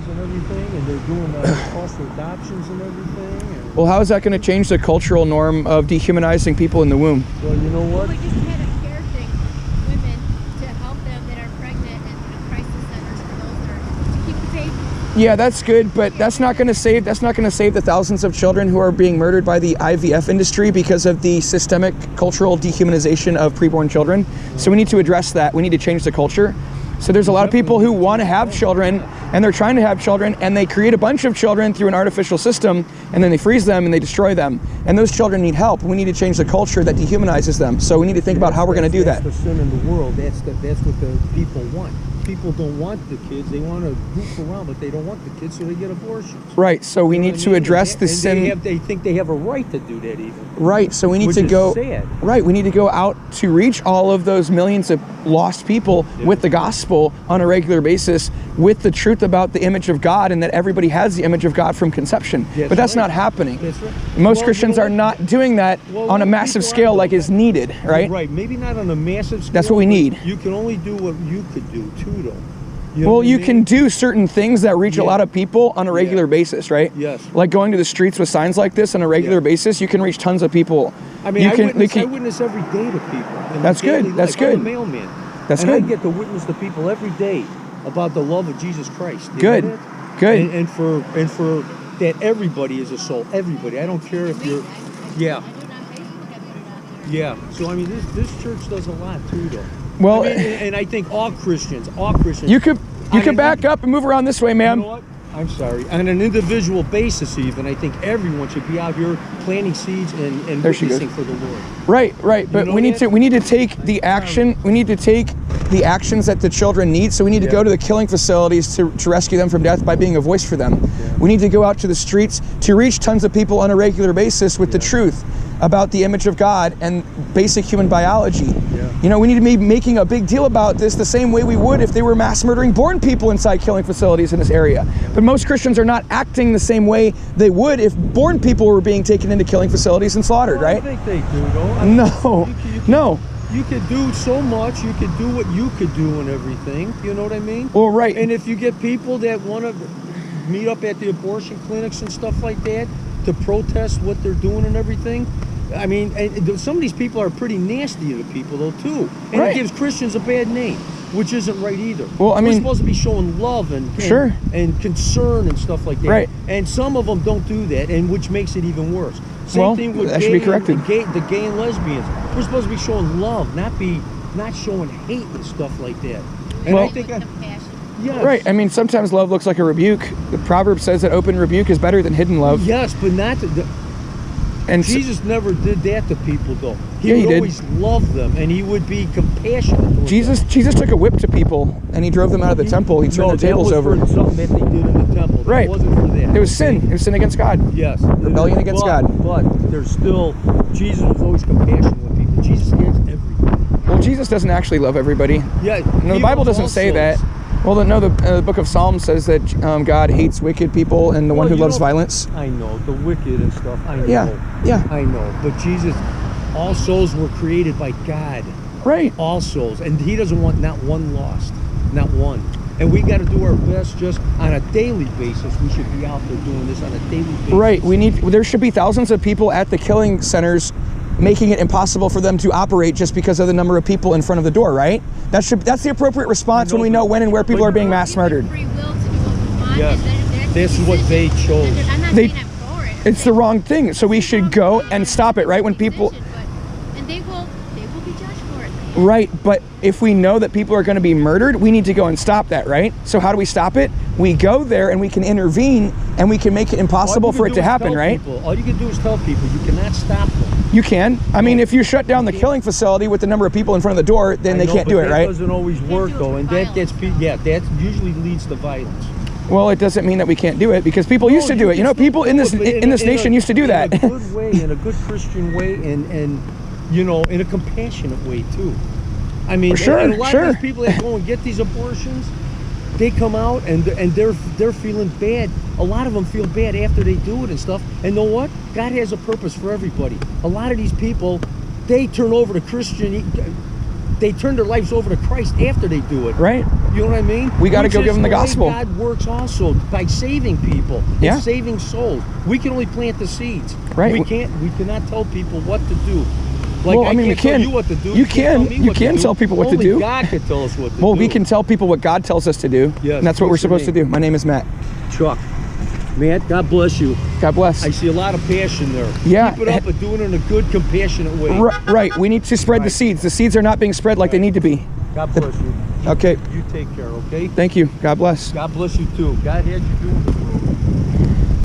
and everything, and they're doing foster adoptions and everything. And well, how is that going to change the cultural norm of dehumanizing people in the womb? well, you know what? We just had a care thing, women, to help them that are pregnant and crisis centers for those that are, to keep the babies. Yeah, that's good, but that's not going to save the thousands of children who are being murdered by the IVF industry because of the systemic cultural dehumanization of preborn children. So we need to address that. We need to change the culture. So there's a lot of people who want to have children, and they're trying to have children, and they create a bunch of children through an artificial system, and then they freeze them and they destroy them. And those children need help. We need to change the culture that dehumanizes them. So we need to think about how we're going to do that. That's the sin in the world. That's what the people want. People don't want the kids. They want to goof around, but they don't want the kids, so they get abortions. Right. So we need to address the sin. They think they have a right to do that, even. Right. So we need to go. Sad. Right. We need to go out to reach all of those millions of lost people with the gospel on a regular basis, with the truth about the image of God, and that everybody has the image of God from conception. But that's not happening. That's right. Most Christians are not doing that on a massive scale like is needed. Right. Right. Maybe not on a massive scale. That's what we need. You can only do what you could do too, though. Well, you can do certain things that reach a lot of people on a regular basis, right? Yes. Like going to the streets with signs like this on a regular basis, you can reach tons of people. I mean, I witness every day to people. That's good. That's good. I'm a mailman. That's and good. I get to witness to people every day about the love of Jesus Christ. Good. Good. And for that, everybody is a soul. Everybody. I don't care if you're. Yeah. Yeah. So I mean, this church does a lot too, though. Well, I mean, and I think all Christians. You could back up and move around this way, ma'am. You know what? I'm sorry. On an individual basis, even, I think everyone should be out here planting seeds and witnessing for the Lord. Right, right. But we need to take the action. We need to take the actions that the children need. So we need to go to the killing facilities to rescue them from death by being a voice for them. Yeah. We need to go out to the streets to reach tons of people on a regular basis with the truth about the image of God and basic human biology. Yeah. You know, we need to be making a big deal about this the same way we would if they were mass murdering born people inside killing facilities in this area. But most Christians are not acting the same way they would if born people were being taken into killing facilities and slaughtered, right? I think they do, though. No. You could do so much. You could do what you could do and everything. You know what I mean? Well, right. And if you get people that want to meet up at the abortion clinics and stuff like that to protest what they're doing and everything, I mean, and some of these people are pretty nasty to people, though, too. And it gives Christians a bad name, which isn't right either. Well, I mean, we're supposed to be showing love and concern and stuff like that. Right. And some of them don't do that, and which makes it even worse. Same thing with that should be corrected. The gay and lesbians. We're supposed to be showing love, not showing hate and stuff like that. And I think yes. Right. I mean, sometimes love looks like a rebuke. The proverb says that open rebuke is better than hidden love. Yes, but not. And Jesus never did that to people, though. He would always love them, and he would be compassionate. Jesus took a whip to people, and he drove them out of the temple. He turned the tables over. For something that they did in the temple. Right. It wasn't for that. It was sin. It was sin against God. Yes. Rebellion against God. But there's still, Jesus was always compassionate with people. Jesus hates everybody. Well, Jesus doesn't actually love everybody. Yeah. No, the Bible doesn't say that. Well, the book of Psalms says that God hates wicked people and the one who loves violence. I know, the wicked and stuff. I know. Yeah. I know. But Jesus, all souls were created by God. Right. All souls. And he doesn't want not one lost. Not one. And we got to do our best just on a daily basis. We should be out there doing this on a daily basis. Right. There should be thousands of people at the killing centers making it impossible for them to operate just because of the number of people in front of the door, right? That's the appropriate response when we know when and where people are being mass murdered. Free will to do what we want. Yes. This is what they chose. I'm not saying I'm for it. It's the wrong thing. So we should go and stop it, right? When people... And they will be judged for it. Right, but if we know that people are going to be murdered, we need to go and stop that, right? So how do we stop it? We go there and we can intervene and we can make it impossible for it to happen, right? All you can do is tell people. You cannot stop them. You can. I mean, if you shut down the killing facility with the number of people in front of the door, then they can't do it, right? That doesn't always work, though, and that gets that usually leads to violence. Well, it doesn't mean that we can't do it because people used to do it. You know, people in this nation used to do that. In a good way, in a good Christian way, and you know, in a compassionate way too. I mean, and a lot of these people that go and get these abortions, they come out and they're feeling bad. A lot of them feel bad after they do it and stuff. And know what? God has a purpose for everybody. A lot of these people, they turn over to Christian. They turn their lives over to Christ after they do it. Right. You know what I mean? We got to go give them the gospel. God works also by saving people. Yeah. And saving souls. We can only plant the seeds. Right. We cannot tell people what to do. Like, well, I mean, we can. Tell you what to do. You can tell people what to do. Only God can tell us what to do. Well, we can tell people what God tells us to do. Yes. And that's what we're supposed to do. My name is Matt. Chuck. Matt, God bless you. God bless. I see a lot of passion there. Yeah. Keep it up and do it in a good, compassionate way. Right. We need to spread the seeds. The seeds are not being spread like they need to be. God bless you. Okay. You take care, okay? Thank you. God bless. God bless you too. God had you doing